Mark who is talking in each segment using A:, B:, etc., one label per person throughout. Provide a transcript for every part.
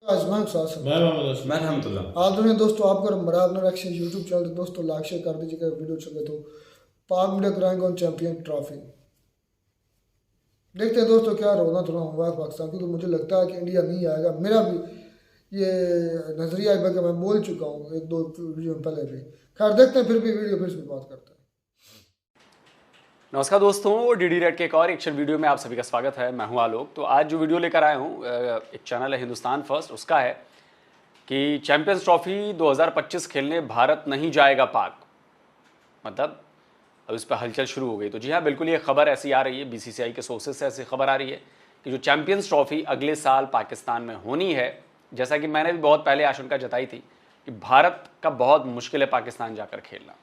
A: आजमान सासन
B: मैं रहमतुल्लाह।
A: आदरणीय दोस्तों, आपका मराब रक्षा यूट्यूब चैनल दोस्तों लाइक शेयर कर दीजिएगा। वीडियो चले तो पाक मीडिया कराएंगे ऑन चैंपियन ट्रॉफी। देखते हैं दोस्तों क्या रोना धोना हुआ है पाकिस्तान, क्योंकि मुझे लगता है कि इंडिया नहीं आएगा। मेरा भी ये नजरिया है, बल्कि मैं बोल चुका हूँ एक दो वीडियो में पहले भी। खैर देखते हैं, फिर भी वीडियो फिर से बात करते हैं।
C: नमस्कार दोस्तों, डीडी रेड के एक और एक्शन वीडियो में आप सभी का स्वागत है। मैं हूं आलोक। तो आज जो वीडियो लेकर आया हूं, एक चैनल है हिंदुस्तान फर्स्ट, उसका है कि चैंपियंस ट्रॉफी 2025 खेलने भारत नहीं जाएगा पाक। मतलब अब इस पर हलचल शुरू हो गई। तो जी हाँ, बिल्कुल ये खबर ऐसी आ रही है, बीसीसीआई के सोर्सेज से ऐसी खबर आ रही है कि जो चैंपियंस ट्रॉफी अगले साल पाकिस्तान में होनी है, जैसा कि मैंने भी बहुत पहले आशंका जताई थी कि भारत का बहुत मुश्किल है पाकिस्तान जाकर खेलना,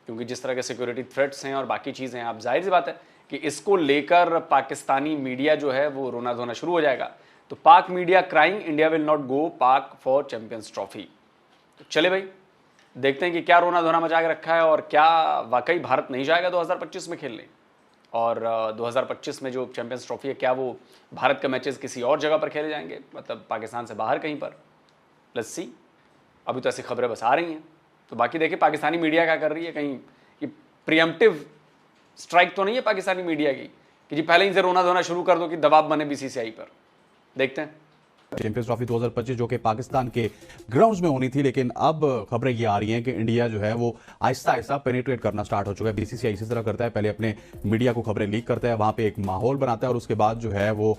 C: क्योंकि जिस तरह के सिक्योरिटी थ्रेट्स हैं और बाकी चीज़ें हैं। अब जाहिर सी बात है कि इसको लेकर पाकिस्तानी मीडिया जो है वो रोना धोना शुरू हो जाएगा। तो पाक media crying India will not go पाक फॉर चैंपियंस ट्रॉफी। तो चले भाई देखते हैं कि क्या रोना धोना मचा के रखा है और क्या वाकई भारत नहीं जाएगा 2025 में खेलने। और 2025 में जो चैंपियंस ट्रॉफी है, क्या वो भारत के मैचेस किसी और जगह पर खेले जाएंगे, मतलब पाकिस्तान से बाहर कहीं पर। Let's see. अभी तो ऐसी खबरें बस आ रही हैं। तो बाकी देखिए पाकिस्तानी मीडिया क्या कर रही है। कहीं ये प्रियम्पटिव स्ट्राइक तो नहीं है पाकिस्तानी मीडिया की कि जी पहले ही से रोना धोना शुरू कर दो कि दबाव बने बीसीसीआई पर। देखते हैं।
D: चैंपियंस ट्रॉफी 2025 जो कि पाकिस्तान के ग्राउंड्स में होनी थी, लेकिन अब खबरें ये आ रही हैं कि इंडिया जो है वो आहिस्ता आहिस्ता पेनिट्रेट करना स्टार्ट हो चुका है। बीसीसीआई इसी तरह करता है, पहले अपने मीडिया को खबरें लीक करता है, वहां पे एक माहौल बनाता है और उसके बाद जो है वो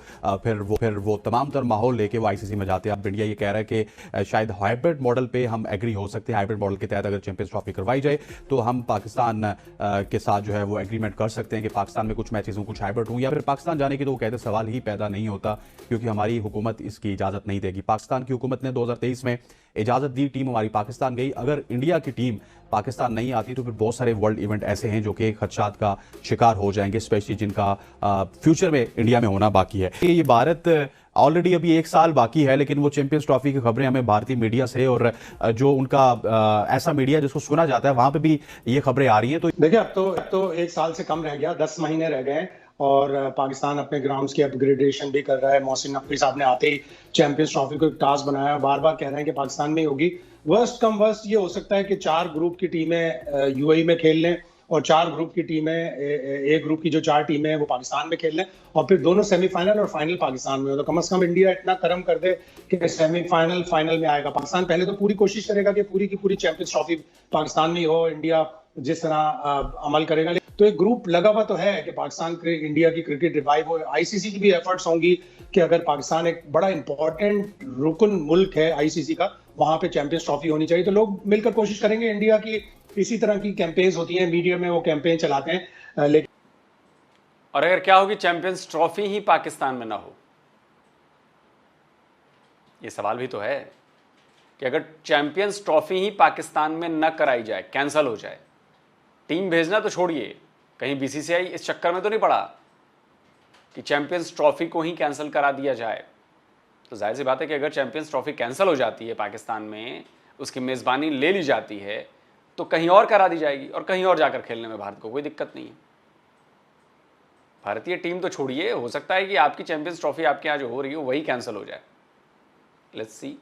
D: फिर वो तमाम तर माहौल लेके वो आईसीसी में जाते हैं। अब इंडिया ये कह रहा है कि शायद हाइब्रिड मॉडल पे हम एग्री हो सकते हैं। हाइब्रिड मॉडल के तहत अगर चैंपियंस ट्रॉफी करवाई जाए तो हम पाकिस्तान के साथ जो है वो एग्रीमेंट कर सकते हैं कि पाकिस्तान में कुछ मैचेस हों, कुछ हाइब्रिड हों, या फिर पाकिस्तान जाने की तो वो कहते सवाल ही पैदा नहीं होता, क्योंकि हमारी हुकूमत इसकी इजाजत नहीं देगी। पाकिस्तान की हुकूमत ने 2023 में इजाजत दी, टीम हमारी पाकिस्तान गई। अगर इंडिया की टीम पाकिस्तान नहीं आती तो फिर बहुत सारे वर्ल्ड इवेंट ऐसे हैं जो कि खदशात का शिकार हो जाएंगे, स्पेशली जिनका फ्यूचर में इंडिया में होना बाकी है। ये भारत ऑलरेडी अभी 1 साल बाकी है, लेकिन वो चैंपियंस ट्रॉफी की खबरें हमें भारतीय मीडिया से और जो उनका ऐसा मीडिया जिसको सुना जाता है वहां पे भी ये खबरें आ रही हैं। तो
E: देखिए अब तो 1 साल से कम रह गया, 10 महीने रह गए और पाकिस्तान अपने ग्राउंड्स की अपग्रेडेशन भी कर रहा है। मोहसिन नकवी साहब ने आते ही चैंपियंस ट्रॉफी को एक टास्क बनाया, बार बार कह रहे हैं कि पाकिस्तान में ही होगी। वर्स्ट कम वर्स्ट ये हो सकता है कि 4 ग्रुप की टीमें यूएई में खेल लें और 4 ग्रुप की टीमें, एक ग्रुप की जो 4 टीमें हैं वो पाकिस्तान में खेल लें और फिर दोनों सेमीफाइनल और फाइनल पाकिस्तान में हो। तो कम से कम इंडिया इतना कर्म कर दे कि सेमीफाइनल फाइनल में आएगा पाकिस्तान। पहले तो पूरी कोशिश करेगा कि पूरी की पूरी चैंपियंस ट्रॉफी पाकिस्तान में ही हो, इंडिया जिस तरह अमल करेगा। तो एक ग्रुप लगा हुआ तो है कि पाकिस्तान के इंडिया की क्रिकेट रिवाइव हो। आईसीसी की भी एफर्ट्स होंगी कि अगर पाकिस्तान एक बड़ा इंपॉर्टेंट रुकन मुल्क है आईसीसी का, वहां पे चैंपियंस ट्रॉफी होनी चाहिए। तो लोग मिलकर कोशिश करेंगे। इंडिया की इसी तरह की कैंपेन्स होती हैं, मीडिया में वो कैंपेन चलाते हैं। लेकिन
C: और अगर क्या होगी चैंपियंस ट्रॉफी ही पाकिस्तान में ना हो, ये सवाल भी तो है कि अगर चैंपियंस ट्रॉफी ही पाकिस्तान में न कराई जाए, कैंसिल हो जाए, टीम भेजना तो छोड़िए, कहीं बीसीसीआई इस चक्कर में तो नहीं पड़ा कि चैंपियंस ट्रॉफी को ही कैंसिल करा दिया जाए। तो जाहिर सी बात है कि अगर चैंपियंस ट्रॉफी कैंसिल हो जाती है पाकिस्तान में, उसकी मेज़बानी ले ली जाती है, तो कहीं और करा दी जाएगी और कहीं और जाकर खेलने में भारत को कोई दिक्कत नहीं है। भारतीय टीम तो छोड़िए, हो सकता है कि आपकी चैंपियंस ट्रॉफी आपके यहाँ जो हो रही हो वही कैंसिल हो जाए। Let's see.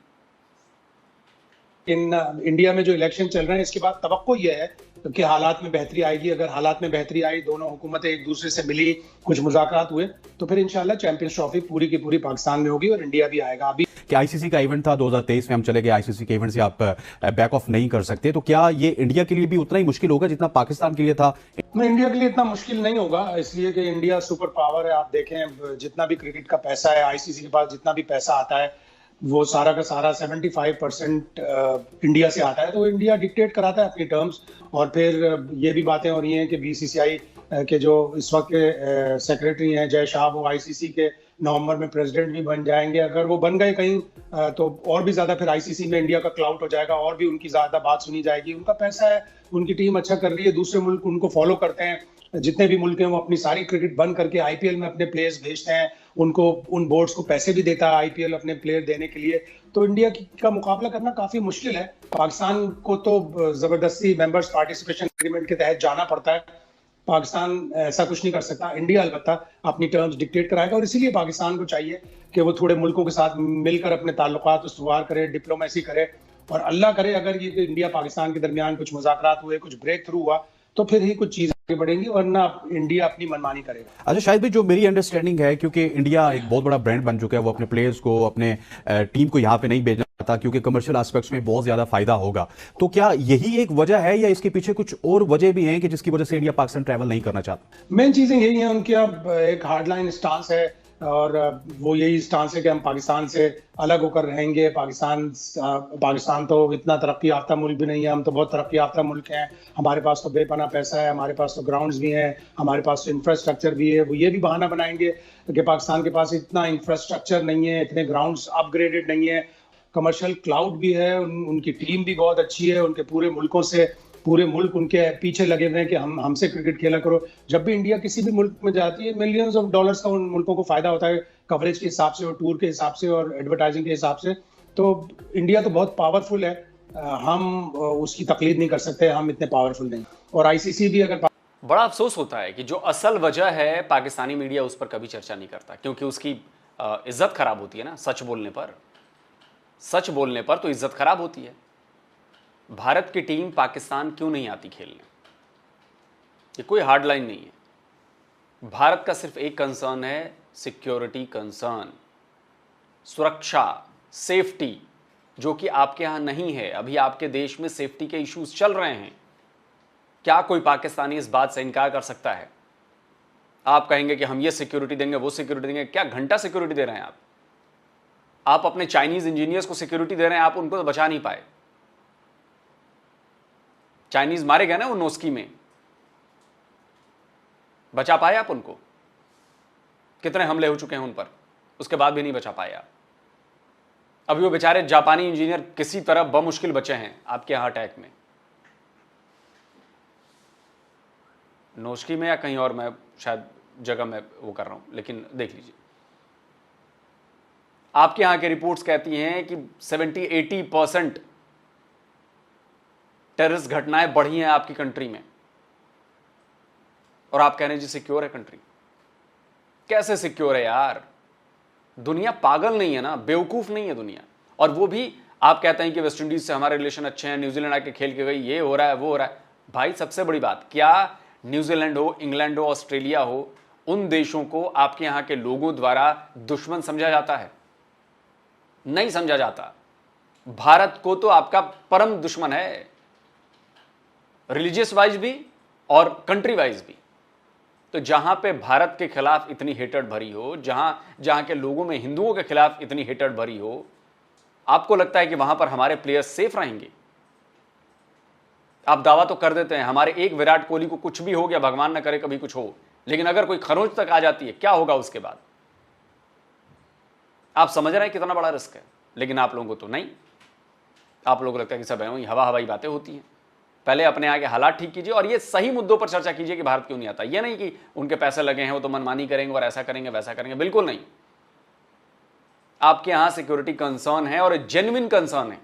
E: इंडिया में जो इलेक्शन चल रहे हैं, इसके बाद तवक्को ये है कि हालात में बेहतरी आएगी। अगर हालात में बेहतरी आई, दोनों हुकूमतें एक दूसरे से मिली, कुछ मुज़ाकरात हुए, तो फिर इंशाल्लाह चैंपियंस ट्रॉफी पूरी की पूरी पाकिस्तान में होगी और इंडिया भी आएगा। अभी
D: कि आईसीसी का इवेंट था 2023 में, हम चले गए, आईसीसी के इवेंट से आप बैक ऑफ नहीं कर सकते, तो क्या ये इंडिया के लिए भी उतना ही मुश्किल होगा जितना पाकिस्तान के लिए था?
E: इंडिया के लिए इतना मुश्किल नहीं होगा, इसलिए कि इंडिया सुपर पावर है। आप देखें जितना भी क्रिकेट का पैसा है, आईसीसी के पास जितना भी पैसा आता है, वो सारा का सारा 75% इंडिया से आता है। तो इंडिया डिक्टेट कराता है अपनी टर्म्स। और फिर ये भी बातें हो रही हैं कि बीसीसीआई के जो इस वक्त के सेक्रेटरी हैं जय शाह, वो आईसीसी के नवंबर में प्रेसिडेंट भी बन जाएंगे। अगर वो बन गए कहीं तो और भी ज्यादा फिर आईसीसी में इंडिया का क्लाउट हो जाएगा और भी उनकी ज्यादा बात सुनी जाएगी। उनका पैसा है, उनकी टीम अच्छा कर रही है, दूसरे मुल्क उनको फॉलो करते हैं। जितने भी मुल्क हैं वो अपनी सारी क्रिकेट बंद करके आईपीएल में अपने प्लेयर्स भेजते हैं, उनको उन बोर्ड्स को पैसे भी देता है आईपीएल अपने प्लेयर देने के लिए। तो इंडिया का मुकाबला करना काफी मुश्किल है। पाकिस्तान को तो जबरदस्ती मेंबर्स पार्टिसिपेशन एग्रीमेंट के तहत जाना पड़ता है। पाकिस्तान ऐसा कुछ नहीं कर सकता। इंडिया अलबत्ता अपनी टर्म्स डिक्टेट कराएगा, और इसीलिए पाकिस्तान को चाहिए कि वो थोड़े मुल्कों के साथ मिलकर अपने ताल्लुकात उस्तवार करे, डिप्लोमेसी करे, और अल्लाह करे अगर ये इंडिया पाकिस्तान के दरमियान कुछ मुज़ाकरात हुए, कुछ ब्रेक थ्रू हुआ, तो फिर ही कुछ चीजें आगे बढ़ेंगी, वरना इंडिया अपनी मनमानी करेगा।
D: अच्छा शायद भी जो मेरी अंडरस्टैंडिंग है, क्योंकि इंडिया एक बहुत बड़ा ब्रांड बन चुका है, वो अपने प्लेयर्स को, अपने टीम को यहाँ पे नहीं भेजना चाहता क्योंकि कमर्शियल एस्पेक्ट्स में बहुत ज्यादा फायदा होगा। तो क्या यही एक वजह है या इसके पीछे कुछ और वजह भी हैं कि जिसकी वजह से इंडिया पाकिस्तान ट्रैवल नहीं करना चाहता?
E: मेन चीजें यही हैं, उनकी अब एक हार्डलाइन स्टांस है, और वो यही स्टांस है कि हम पाकिस्तान से अलग होकर रहेंगे। पाकिस्तान तो इतना तरक्की याफ्ता मुल्क भी नहीं है, हम तो बहुत तरक्की याफ्ता मुल्क हैं। हमारे पास तो बेपना पैसा है, हमारे पास तो ग्राउंड्स भी हैं, हमारे पास तो इंफ्रास्ट्रक्चर भी है। वो ये भी बहाना बनाएंगे कि पाकिस्तान के पास इतना इंफ्रास्ट्रक्चर नहीं है, इतने ग्राउंड्स अपग्रेडेड नहीं है, कमर्शियल क्लाउड भी है, उनकी टीम भी बहुत अच्छी है, उनके पूरे मुल्क उनके पीछे लगे हुए हैं कि हमसे क्रिकेट खेला करो। जब भी इंडिया किसी भी मुल्क में जाती है, मिलियंस ऑफ डॉलर्स का उन मुल्कों को फायदा होता है, कवरेज के हिसाब से और टूर के हिसाब से और एडवर्टाइजिंग के हिसाब से। तो इंडिया तो बहुत पावरफुल है, हम उसकी तकलीद नहीं कर सकते, हम इतने पावरफुल नहीं। और आईसीसी भी अगर
C: बड़ा अफसोस होता है कि जो असल वजह है पाकिस्तानी मीडिया उस पर कभी चर्चा नहीं करता, क्योंकि उसकी इज्जत खराब होती है ना। सच बोलने पर तो इज्जत खराब होती है। भारत की टीम पाकिस्तान क्यों नहीं आती खेलने? ये कोई हार्ड लाइन नहीं है। भारत का सिर्फ एक कंसर्न है, सिक्योरिटी कंसर्न, सुरक्षा, सेफ्टी, जो कि आपके यहां नहीं है। अभी आपके देश में सेफ्टी के इश्यूज चल रहे हैं। क्या कोई पाकिस्तानी इस बात से इनकार कर सकता है? आप कहेंगे कि हम ये सिक्योरिटी देंगे, वो सिक्योरिटी देंगे। क्या घंटा सिक्योरिटी दे रहे हैं आप अपने चाइनीज इंजीनियर्स को सिक्योरिटी दे रहे हैं, आप उनको तो बचा नहीं पाए। चाइनीज मारे गए ना वो नोस्की में, बचा पाए आप उनको? कितने हमले हो चुके हैं उन पर, उसके बाद भी नहीं बचा पाए आप। अभी वो बेचारे जापानी इंजीनियर किसी तरह बमुश्किल बचे हैं आपके यहां अटैक में। नोस्की में या कहीं और, मैं शायद जगह में वो कर रहा हूं, लेकिन देख लीजिए। आपके यहां की रिपोर्ट्स कहती हैं कि 70-80% टेररिस्ट घटनाएं बढ़ी हैं आपकी कंट्री में, और आप कह रहे हैं जी सिक्योर है कंट्री। कैसे सिक्योर है यार? दुनिया पागल नहीं है ना, बेवकूफ नहीं है दुनिया। और वो भी आप कहते हैं कि वेस्ट इंडीज से हमारे रिलेशन अच्छे हैं, न्यूजीलैंड आके खेल के गई, ये हो रहा है वो हो रहा है। भाई सबसे बड़ी बात, क्या न्यूजीलैंड हो, इंग्लैंड हो, ऑस्ट्रेलिया हो, उन देशों को आपके यहां के लोगों द्वारा दुश्मन समझा जाता है? नहीं समझा जाता। भारत को तो आपका परम दुश्मन है, रिलीजियस वाइज भी और कंट्री वाइज भी। तो जहां पे भारत के खिलाफ इतनी हेटर्ड भरी हो, जहां के लोगों में हिंदुओं के खिलाफ इतनी हेटर्ड भरी हो, आपको लगता है कि वहां पर हमारे प्लेयर्स सेफ रहेंगे? आप दावा तो कर देते हैं हमारे एक विराट कोहली को कुछ भी हो गया, भगवान न करे कभी कुछ हो, लेकिन अगर कोई खरोंच तक आ जाती है, क्या होगा उसके बाद? आप समझ रहे हैं कितना बड़ा रिस्क है। लेकिन आप लोगों को तो नहीं, आप लोगों को लगता है कि सब है हवाई बातें होती हैं। पहले अपने आगे हालात ठीक कीजिए और ये सही मुद्दों पर चर्चा कीजिए कि भारत क्यों नहीं आता। ये नहीं कि उनके पैसे लगे हैं वो तो मनमानी करेंगे और ऐसा करेंगे वैसा करेंगे, बिल्कुल नहीं। आपके यहां सिक्योरिटी कंसर्न है और जेन्युइन कंसर्न है।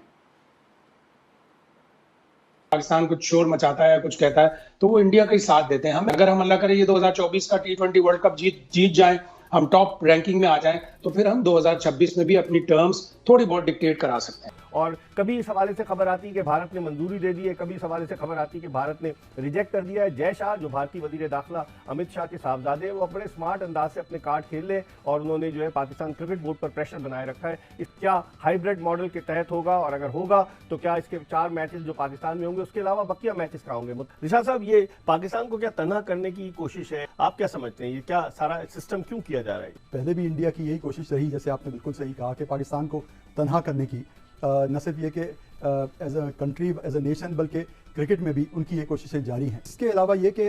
E: पाकिस्तान कुछ शोर मचाता है, कुछ कहता है, तो वो इंडिया का ही साथ देते हैं। अगर हम अल्लाह करे ये 2024 का T20 वर्ल्ड कप जीत जाएं, हम टॉप रैंकिंग में आ जाएं, तो फिर हम 2026 में भी अपनी टर्म्स थोड़ी बहुत डिक्टेट करा सकते हैं।
B: और कभी इस हवाले से खबर आती है कि भारत ने मंजूरी दे दी है, कभी इस हवाले से खबर आती है कि भारत ने रिजेक्ट कर दिया है। जय शाह जो भारतीय वजीर दाखिला अमित शाह के साहबजादे हैं, वो बड़े स्मार्ट अंदाज से अपने कार्ड खेल ले और उन्होंने जो है पाकिस्तान क्रिकेट बोर्ड पर प्रेशर बनाए रखा है। इस क्या हाइब्रिड मॉडल के तहत होगा, और अगर होगा तो क्या इसके 4 मैचेस जो पाकिस्तान में होंगे उसके अलावा बकिया मैचेस कहाँ होंगे? रिशाद साहब, ये पाकिस्तान को क्या तनहा करने की कोशिश है? आप क्या समझते हैं, ये क्या सारा सिस्टम क्यों किया जा रहा है?
F: पहले भी इंडिया की यही कोशिश रही, जैसे आपने बिल्कुल सही कहा, कि पाकिस्तान को तनहा करने की। न सिर्फ ये कि as a country, as a nation, बल्कि क्रिकेट में भी उनकी ये कोशिशें जारी हैं। इसके अलावा ये कि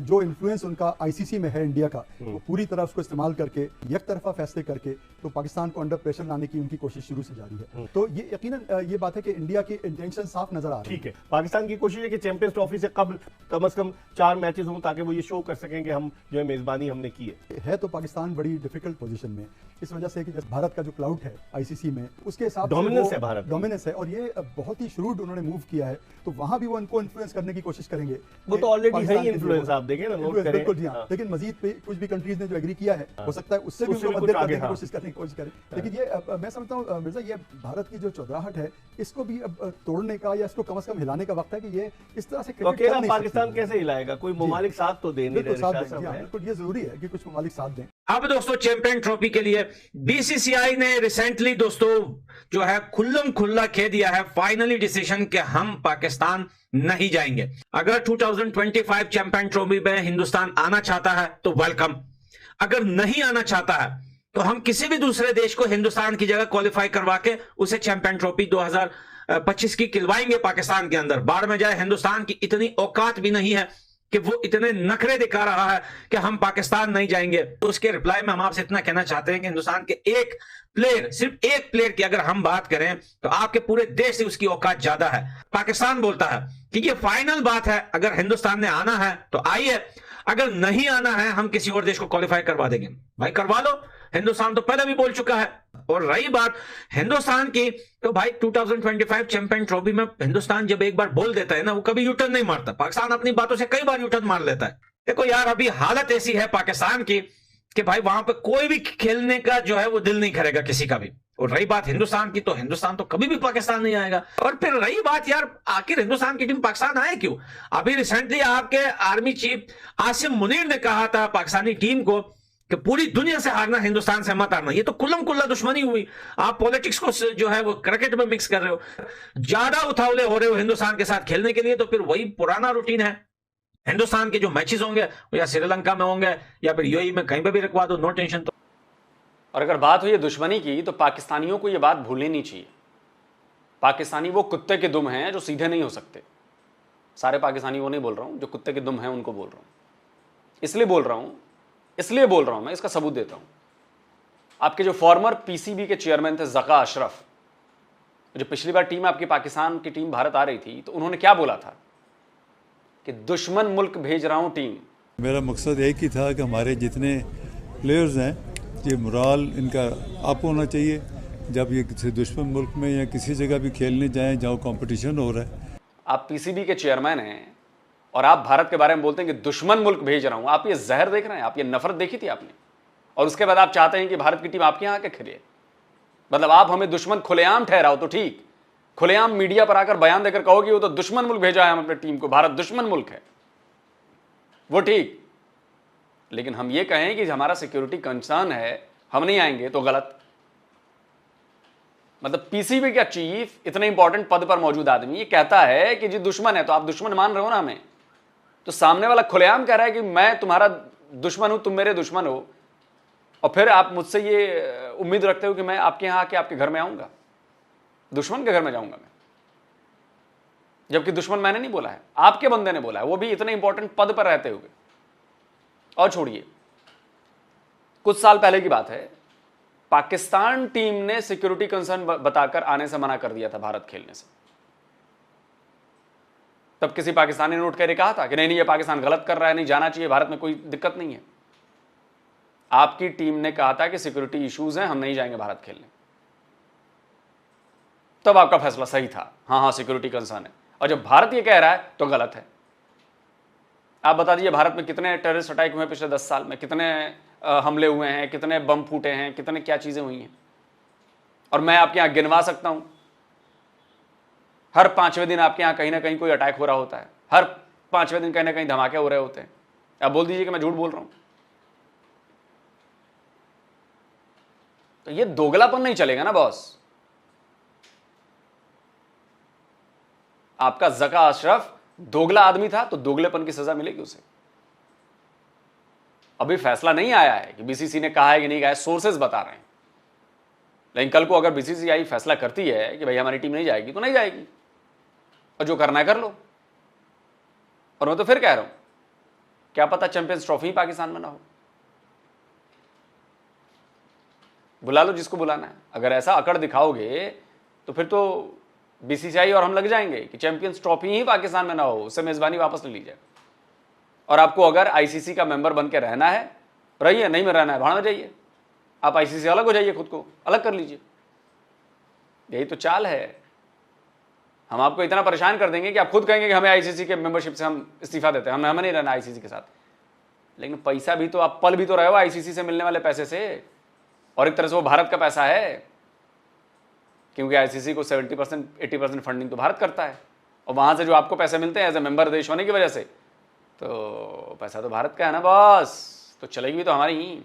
F: जो इन्फ्लुएंस उनका आईसीसी में है इंडिया का, वो पूरी तरह उसको इस्तेमाल करके एक तरफा फैसले करके तो पाकिस्तान को अंडर प्रेशर लाने की उनकी कोशिश शुरू से जारी है। तो ये यकीनन ये बात है कि इंडिया की इंटेंशन साफ नजर आ रही है।
B: ठीक है, पाकिस्तान की कोशिश है कि चैंपियंस ट्रॉफी से कम से कम 4 मैचेस हों ताकि वो ये शो कर सकें कि हम जो है मेजबानी हमने की है।
F: तो पाकिस्तान बड़ी डिफिकल्ट पोजीशन में, इस वजह से कि भारत का जो क्लाउड है आईसीसी में, उसके हिसाब से
B: डोमिनेंस है, भारत
F: डोमिनेंस है, और ये बहुत ही श्रूड उन्होंने मूव किया है। तो वहां भी वो उनको इन्फ्लुएंस करने की कोशिश करेंगे।
B: वो तो ऑलरेडी है
F: पाकिस्तान
B: ही
F: के
B: इन्फ्लुएंस,
F: लिए
B: आप देखें ना, नोट
F: influence,
B: करें।
F: बिल्कुल जी हाँ।
B: हाँ।
F: लेकिन मजीद पे कुछ भी कंट्रीज ने जो एग्री किया है, हो सकता है उससे भी
B: उससे
F: उनको
B: भी
F: मदद
B: कुछ आगे,
F: करने की
B: हाँ।
F: कोशिश करें। लेकिन ये मैं समझता हूँ मिर्जा, ये भारत की जो चौधराहट है, इसको भी अब तोड़ने का या इसको कम से कम हिलाने का वक्त है कि ये इस तरह से
B: तो
F: क्रिकेट
B: अकेला
F: चल नहीं
B: पाकिस्तान
F: सकती।
B: कैसे हिलाएगा? कोई ममालिक साथ तो दे नहीं
F: बिल्कुल
B: रहे,
F: साथ
B: शाह
F: दें,
B: साहब
F: जी हाँ,
B: हैं।
F: बिल्कुल ये जरूरी है कि कुछ ममालिक साथ दें।
G: अब दोस्तों चैंपियन ट्रॉफी के लिए बीसीसीआई ने रिसेंटली दोस्तों जो है खुल्लम खुल्ला कह दिया है फाइनली डिसीजन कि हम पाकिस्तान नहीं जाएंगे। अगर 2025 चैंपियन ट्रॉफी में हिंदुस्तान आना चाहता है तो वेलकम, अगर नहीं आना चाहता है तो हम किसी भी दूसरे देश को हिंदुस्तान की जगह क्वालिफाई करवा के उसे चैंपियन ट्रॉफी 2025 की खिलवाएंगे पाकिस्तान के अंदर। बाढ़ में जाए, हिंदुस्तान की इतनी औकात भी नहीं है कि वो इतने नखरे दिखा रहा है कि हम पाकिस्तान नहीं जाएंगे। तो उसके रिप्लाई में हम आपसे इतना कहना चाहते हैं कि हिंदुस्तान के एक प्लेयर, सिर्फ एक प्लेयर की अगर हम बात करें तो आपके पूरे देश से उसकी औकात ज्यादा है। पाकिस्तान बोलता है कि ये फाइनल बात है, अगर हिंदुस्तान ने आना है तो आइए, अगर नहीं आना है हम किसी और देश को क्वालिफाई करवा देंगे। भाई करवा लो, हिंदुस्तान तो पहले भी बोल चुका है। और रही बात हिंदुस्तान की, तो भाई 2025 चैंपियन ट्रॉफी में हिंदुस्तान जब एक बार बोल देता है ना, वो कभी यूटर्न नहीं मारता। पाकिस्तान अपनी बातों से कई बार यूटर्न मार लेता है। देखो यार, अभी हालत ऐसी है पाकिस्तान की कि भाई वहां पे कोई भी खेलने का जो है वो दिल नहीं करेगा किसी का भी। और रही बात हिंदुस्तान की, तो हिंदुस्तान तो कभी भी पाकिस्तान नहीं आएगा। और फिर रही बात यार, आखिर हिंदुस्तान की टीम पाकिस्तान आए क्यों? अभी रिसेंटली आपके आर्मी चीफ आसिम मुनीर ने कहा था पाकिस्तानी टीम को कि पूरी दुनिया से हारना, हिंदुस्तान से मत हारना। ये तो कुल्लम कुल्ला दुश्मनी हुई। आप पॉलिटिक्स को जो है वो क्रिकेट में मिक्स कर रहे हो, ज्यादा उतावले हो रहे हो हिंदुस्तान के साथ खेलने के लिए। तो फिर वही पुराना रूटीन है, हिंदुस्तान के जो मैचेस होंगे वो या श्रीलंका में होंगे या फिर यूएई में, कहीं पे भी रखवा दो, नो टेंशन। तो
C: और अगर बात हुई है दुश्मनी की, तो पाकिस्तानियों को यह बात भूलनी नहीं चाहिए। पाकिस्तानी वो कुत्ते के दुम हैं जो सीधे नहीं हो सकते। सारे पाकिस्तानी वो नहीं बोल रहा हूं, जो कुत्ते के दुम हैं उनको बोल रहा हूं। इसलिए बोल रहा हूं मैं, इसका सबूत देता हूं। आपके जो फॉर्मर पीसीबी के चेयरमैन थे ज़का अशरफ, जो पिछली बार टीम आपकी पाकिस्तान की टीम भारत आ रही थी, तो उन्होंने क्या बोला था कि दुश्मन मुल्क भेज रहा हूं टीम।
H: मेरा मकसद एक ही था कि हमारे जितने प्लेयर्स हैं, ये मोराल इनका अप होना चाहिए। जब ये किसी दुश्मन मुल्क में या किसी जगह भी खेलने जाएं जहाँ कंपटीशन हो रहा है।
C: आप पीसीबी के चेयरमैन हैं और आप भारत के बारे में बोलते हैं कि दुश्मन मुल्क भेज रहा हूं। आप ये जहर देख रहे हैं, आप ये नफरत देखी थी आपने, और उसके बाद आप चाहते हैं कि भारत की टीम आपके यहाँ आके खेले। मतलब आप हमें दुश्मन खुलेआम ठहराओ तो ठीक, खुलेआम मीडिया पर आकर बयान देकर कहो कि वो तो दुश्मन मुल्क भेजा है हम अपनी टीम को, भारत दुश्मन मुल्क है, वो ठीक। लेकिन हम ये कहें कि हमारा सिक्योरिटी कंसर्न है, हम नहीं आएंगे, तो गलत। मतलब पीसीबी का चीफ, इतने इंपॉर्टेंट पद पर मौजूद आदमी, ये कहता है कि जी दुश्मन है, तो आप दुश्मन मान रहे हो ना हमें। तो सामने वाला खुलेआम कह रहा है कि मैं तुम्हारा दुश्मन हूं, तुम मेरे दुश्मन हो, और फिर आप मुझसे ये उम्मीद रखते हो कि मैं आपके यहां आके आपके घर में आऊंगा, दुश्मन के घर में जाऊंगा मैं। जबकि दुश्मन मैंने नहीं बोला है, आपके बंदे ने बोला है, वो भी इतने इंपॉर्टेंट पद पर रहते हुए। और छोड़िए, कुछ साल पहले की बात है, पाकिस्तान टीम ने सिक्योरिटी कंसर्न बताकर आने से मना कर दिया था भारत खेलने से। तब किसी पाकिस्तानी ने उठ कर कहा था कि नहीं नहीं, ये पाकिस्तान गलत कर रहा है, नहीं जाना चाहिए भारत में, कोई दिक्कत नहीं है। आपकी टीम ने कहा था कि सिक्योरिटी इश्यूज हैं, हम नहीं जाएंगे भारत खेलने। तब आपका फैसला सही था, हाँ सिक्योरिटी कंसर्न है। और जब भारत ये कह रहा है तो गलत है। आप बता दीजिए भारत में कितने टेररिस्ट अटैक हुए पिछले 10 साल में, कितने हमले हुए हैं, कितने बम फूटे हैं, कितने क्या चीजें हुई हैं। और मैं आपके यहां गिनवा सकता हूं, हर 5वें दिन आपके यहां कहीं ना कहीं कोई अटैक हो रहा होता है, हर 5वें दिन कहीं ना कहीं धमाके हो रहे होते हैं। आप बोल दीजिए कि मैं झूठ बोल रहा हूं। तो ये दोगलापन नहीं चलेगा ना बॉस। आपका ज़का अशरफ दोगला आदमी था, तो दोगलेपन की सजा मिलेगी उसे। अभी फैसला नहीं आया है कि बीसीसी ने कहा है कि नहीं कहा है, सोर्सेज बता रहे हैं। लेकिन कल को अगर बीसीसीआई फैसला करती है कि भाई हमारी टीम नहीं जाएगी, तो नहीं जाएगी, और जो करना है कर लो। और मैं तो फिर कह रहा हूं, क्या पता चैंपियंस ट्रॉफी पाकिस्तान में ना हो। बुला लो जिसको बुलाना है। अगर ऐसा अकड़ दिखाओगे तो फिर तो बीसीसीआई और हम लग जाएंगे कि चैंपियंस ट्रॉफी ही पाकिस्तान में ना हो, उससे मेजबानी वापस ले ली जाए। और आपको अगर आईसीसी का मेंबर बन के रहना है, रहिए, नहीं में रहना है, भाड़ में जाइए। आप आईसीसी अलग हो जाइए, खुद को अलग कर लीजिए। यही तो चाल है। हम आपको इतना परेशान कर देंगे कि आप खुद कहेंगे कि हमें आईसीसी के मेंबरशिप से हम इस्तीफा देते हैं, हमें नहीं रहना आईसीसी के साथ। लेकिन पैसा भी तो आप पल भी तो रहे हो आईसीसी से मिलने वाले पैसे से, और एक तरह से वो भारत का पैसा है, क्योंकि आईसीसी को 70% 80% फंडिंग तो भारत करता है, और वहां से जो आपको पैसे मिलते हैं एज ए मेंबर देश होने की वजह से, तो पैसा तो भारत का है ना बॉस, तो चलेगी भी तो हमारी ही।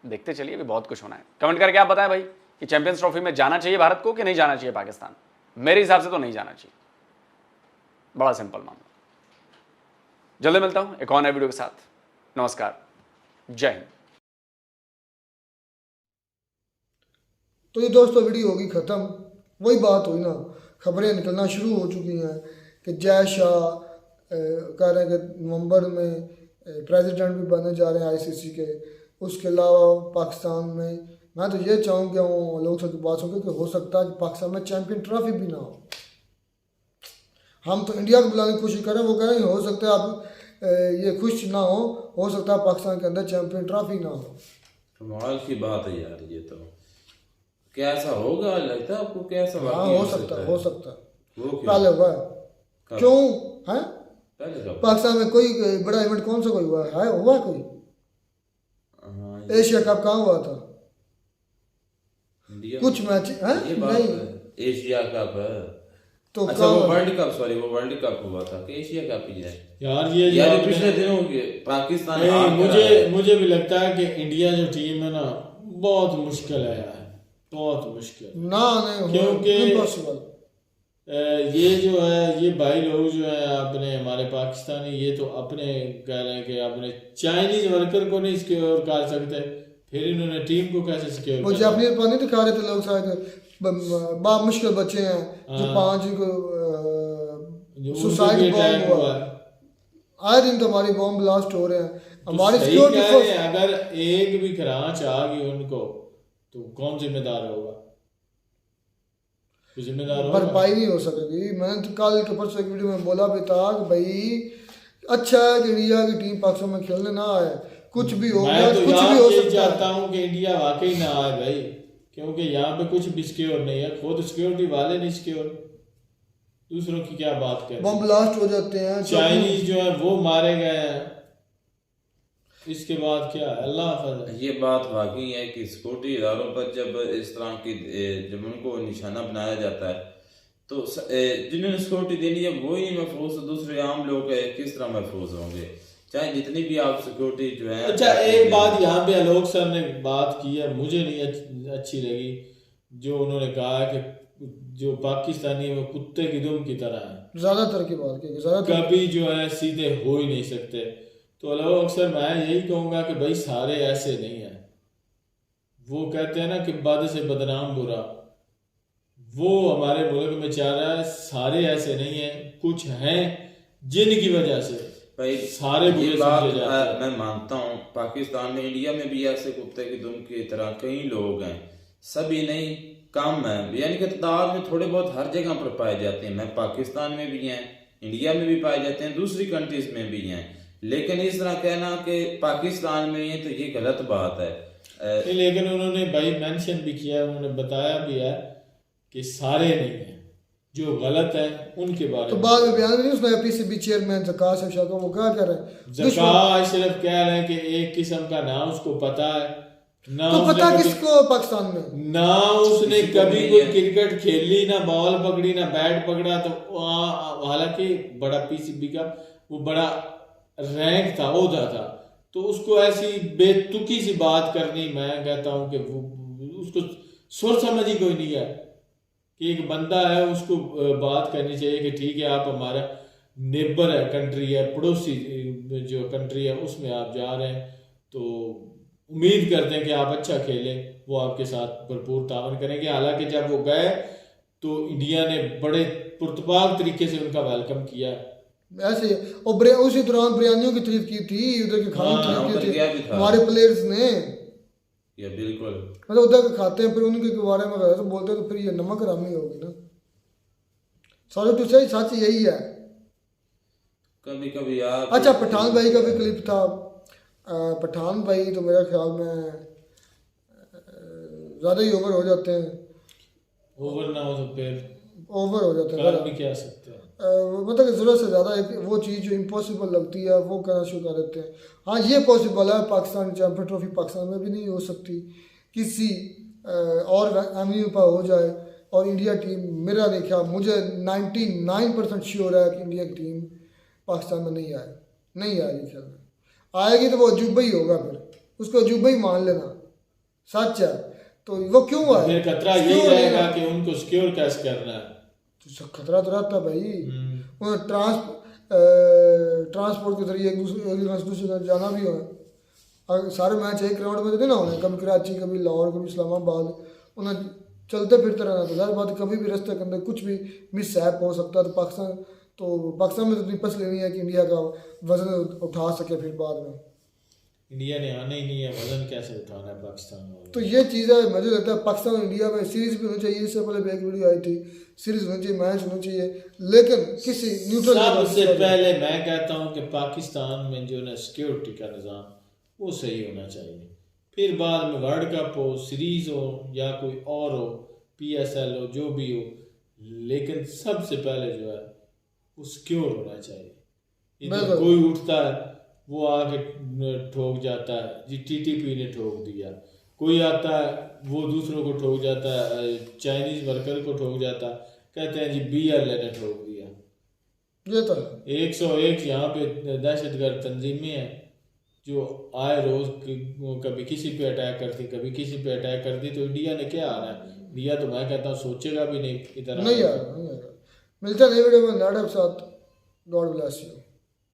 C: देखते चलिए, अभी बहुत कुछ होना है। कमेंट करके आप बताएं भाई कि चैंपियंस ट्रॉफी में जाना चाहिए भारत को कि नहीं जाना चाहिए पाकिस्तान। मेरे हिसाब से तो नहीं जाना चाहिए, बड़ा सिंपल मामला। जल्दी मिलता हूं एक और नए वीडियो के साथ। नमस्कार, जय हिंद।
A: तो ये दोस्तों वीडियो होगी ख़त्म। वही बात हुई ना, खबरें निकलना शुरू हो चुकी हैं कि जय शाह कह रहे हैं कि नवंबर में प्रेसिडेंट भी बनने जा रहे हैं आईसीसी के। उसके अलावा पाकिस्तान में मैं तो ये चाहूँगा हूँ लोग सबकी बात सुन कि हो सकता है कि पाकिस्तान में चैंपियन ट्रॉफी भी ना हो। हम तो इंडिया को बुलाने की कोशिश करें, वो कह रहे हैं हो सकता है आप ये खुश ना हो सकता है पाकिस्तान के अंदर चैंपियन ट्रॉफी ना हो।
I: कमाल की बात है यार, ये तो क्या ऐसा होगा, लगता है आपको? क्या ऐसा?
A: हाँ हो सकता है, हो सकता है।
I: वो
A: पहले हुआ क्यों है
I: पहले
A: पाकिस्तान में कोई बड़ा इवेंट कौन सा कोई हुआ कोई? एशिया कप कहाँ हुआ था? कुछ मैच है नहीं,
I: एशिया कप
A: तो
I: अच्छा वो वर्ल्ड कप, सॉरी वो वर्ल्ड कप हुआ था कि एशिया कप ही है यार। ये पिछले दिनों के पाकिस्तान
J: मुझे भी लगता है कि इंडिया जो टीम है ना बहुत मुश्किल है यार, बहुत मुश्किल
A: ना नहीं,
J: क्योंकि
A: इम्पॉसिबल।
J: ये जो है ये भाई लोग जो है अपने हमारे पाकिस्तानी, ये तो अपने कह रहे हैं कि अपने चाइनीज वर्कर को नहीं सिक्योर कर सकते, फिर इन्होंने टीम को कैसे सिक्योर?
A: वो जापानी पानी दिखा रहे थे लोग शायद, बहुत मुश्किल बच्चे हैं जो 5 को सुसाइड बॉम्ब हुआ। आए दिन तो हमारी बॉम्ब ब्लास्ट हो रहे हैं, हमारी सिक्योरिटी फोर्स।
J: अगर एक भी खरांच आ गई उनको तो कौन जिम्मेदार होगा?
A: भरपाई नहीं हो सकेगी। मैंने तो कल के परसों एक वीडियो में बोला भी था कि भाई अच्छा है कि इंडिया की टीम पाकिस्तान में खेलने ना आए, कुछ भी हो गया,
J: तो
A: कुछ भी हो सकता है।
J: चाहता हूँ कि इंडिया वाकई ना आए भाई, क्योंकि यहाँ पे कुछ भी सिक्योर नहीं है, खुद सिक्योरिटी वाले नहीं सिक्योर, दूसरों की क्या बात करें।
A: बम ब्लास्ट हो जाते हैं,
J: चाइनीज जो है वो मारे गए हैं, इसके बाद क्या? अल्लाह हाफ़िज़।
I: ये बात वाकई है कि सिक्योरिटी इदारों पर जब इस तरह की जब उनको निशाना बनाया जाता है तो जिन्होंने सिक्योरिटी देनी है वो ही महफूज, दूसरे आम लोग किस तरह महफूज होंगे, चाहे जितनी भी आप सिक्योरिटी जो है।
J: अच्छा एक बात यहाँ पे आलोक सर ने बात की है, मुझे नहीं अच्छी लगी, जो उन्होंने कहा कि जो पाकिस्तानी है वो कुत्ते की दुम की तरह है।
A: ज्यादातर की बात की
J: कभी जो है सीधे हो ही नहीं सकते। तो आलोक सर मैं यही कहूँगा कि भाई सारे ऐसे नहीं है। वो कहते हैं ना कि बद से बदनाम बुरा, वो हमारे मुल्क में चाह रहा है, सारे ऐसे नहीं है, कुछ हैं जिनकी वजह से
I: भाई
J: सारे
I: ये बात मैं मानता हूँ। पाकिस्तान में, इंडिया में भी ऐसे कुत्ते की दुम की तरह कई लोग हैं, सभी नहीं कम है, यानी कि तादाद में थोड़े बहुत हर जगह पर पाए जाते हैं। मैं पाकिस्तान में भी हैं, इंडिया में भी पाए जाते हैं, दूसरी कंट्रीज में भी हैं, लेकिन इस तरह कहना कि पाकिस्तान में है तो ये गलत बात है।
J: लेकिन उन्होंने भाई मेंशन भी किया, उन्होंने बताया भी है कि सारे नहीं है, जो गलत है उनके बारे
A: तो बाद में बयान नहीं उसने पीसीबी चेयरमैन ज़कात अशरफ वो क्या कह रहे हैं?
J: ज़कात अशरफ कह रहे हैं कि एक किस्म का ना उसको पता है ना,
A: तो पता किसको पाकिस्तान में,
J: ना उसने कभी कोई क्रिकेट खेली, ना बॉल पकड़ी, ना बैट पकड़ा। तो हालांकि बड़ा पीसीबी का वो बड़ा रैंक था, ओहदा था, तो उसको ऐसी बेतुकी सी बात करनी, मैं कहता हूँ कि वो उसको सोच समझ ही कोई नहीं है कि एक बंदा है, उसको बात करनी चाहिए कि ठीक है आप हमारा नेबर है, कंट्री है, पड़ोसी जो कंट्री है उसमें आप जा रहे हैं, तो उम्मीद करते हैं कि आप अच्छा खेलें, वो आपके साथ भरपूर तावन करेंगे। हालांकि जब वो गए तो इंडिया ने बड़े पुरतपाक तरीके से उनका वेलकम किया।
A: ऐसे और उसी दौरान बिरयानियों की तारीफ की थी, उधर के खाने की तारीफ की थी हमारे प्लेयर्स ने।
I: ये बिल्कुल
A: मतलब उधर के खाते हैं, फिर उनके बारे में तो बोलते हैं, तो फिर ये नमक हरामी होगी ना। सॉरी टू से सच यही है।
I: कभी कभी आप
A: अच्छा पठान भाई का भी क्लिप था। पठान भाई तो मेरा ख्याल में ज़्यादा ही ओवर हो जाते हैं।
J: ओवर ना हो तो फिर
A: ओवर हो जाता
J: कर
A: है।
J: भी क्या सकते हैं।
A: मतलब कि ज़रूरत से ज़्यादा एक वो चीज़ जो इम्पॉसिबल लगती है वो करना शुरू कर देते हैं। हाँ, ये पॉसिबल है, पाकिस्तान चैम्पियन ट्रॉफी पाकिस्तान में भी नहीं हो सकती, किसी और एवेन्यू पर हो जाए। और इंडिया टीम, मेरा नहीं ख्याल, मुझे 99% श्योर है कि इंडिया की टीम पाकिस्तान में नहीं आएगी खेलने। आएगी तो वो अजूबा ही होगा, फिर उसको अजूबा ही मान लेना, सच है। तो वो क्यों आए?
J: फिर खतरा यही रहेगा कि उनको सिक्योर कैसे करना है।
A: तो खतरा तो रहता भाई, उन्हें ट्रांसपोर्ट के जरिए एक दूसरे का जाना भी हो। अगर सारे मैच एक ग्राउंड में तो नहीं ना होने, कभी कराची, कभी लाहौर, कभी इस्लामाबाद, उन्हें चलते फिरते रहना। तो ज़ाहिर बात, कभी भी रास्ते के अंदर कुछ भी मिस हैप हो सकता है। तो पाकिस्तान में तो इतनी पस लेनी है कि इंडिया का वजन उठा सके फिर बाद में।
J: इंडिया ने आना ही नहीं है, वजन कैसे उठाना है पाकिस्तान वालों।
A: तो ये चीज़ है, मुझे लगता है पाकिस्तान और इंडिया में सीरीज भी होनी चाहिए। इससे पहले भी एक वीडियो आई थी, सीरीज होनी चाहिए, मैच होना चाहिए, लेकिन किसी न्यूट्रल।
J: सबसे पहले मैं कहता हूँ कि पाकिस्तान में जो है सिक्योरिटी का निज़ाम वो सही होना चाहिए। फिर बाद में वर्ल्ड कप हो, सीरीज हो या कोई और हो, PSL हो, जो भी हो, लेकिन सबसे पहले जो है वो सिक्योर होना चाहिए। इधर कोई उठता है वो आके ठोक जाता है, जी TTP ने ठोक दिया, कोई आता है वो दूसरों को ठोक जाता है, चाइनीज वर्कर को ठोक जाता है, कहते हैं जी BLA ने ठोक दिया।
A: ये तो
J: 101 यहाँ पे दहशतगर्द तंजीमें हैं जो आए रोज कभी किसी पे अटैक करती, कभी किसी पे अटैक करती। तो इंडिया ने क्या आना है? इंडिया तो मैं कहता हूँ सोचेगा भी नहीं इधर
A: नहीं यार, नहीं यार। मिलते हैं नई वीडियो में, नाटक साथ। God bless you.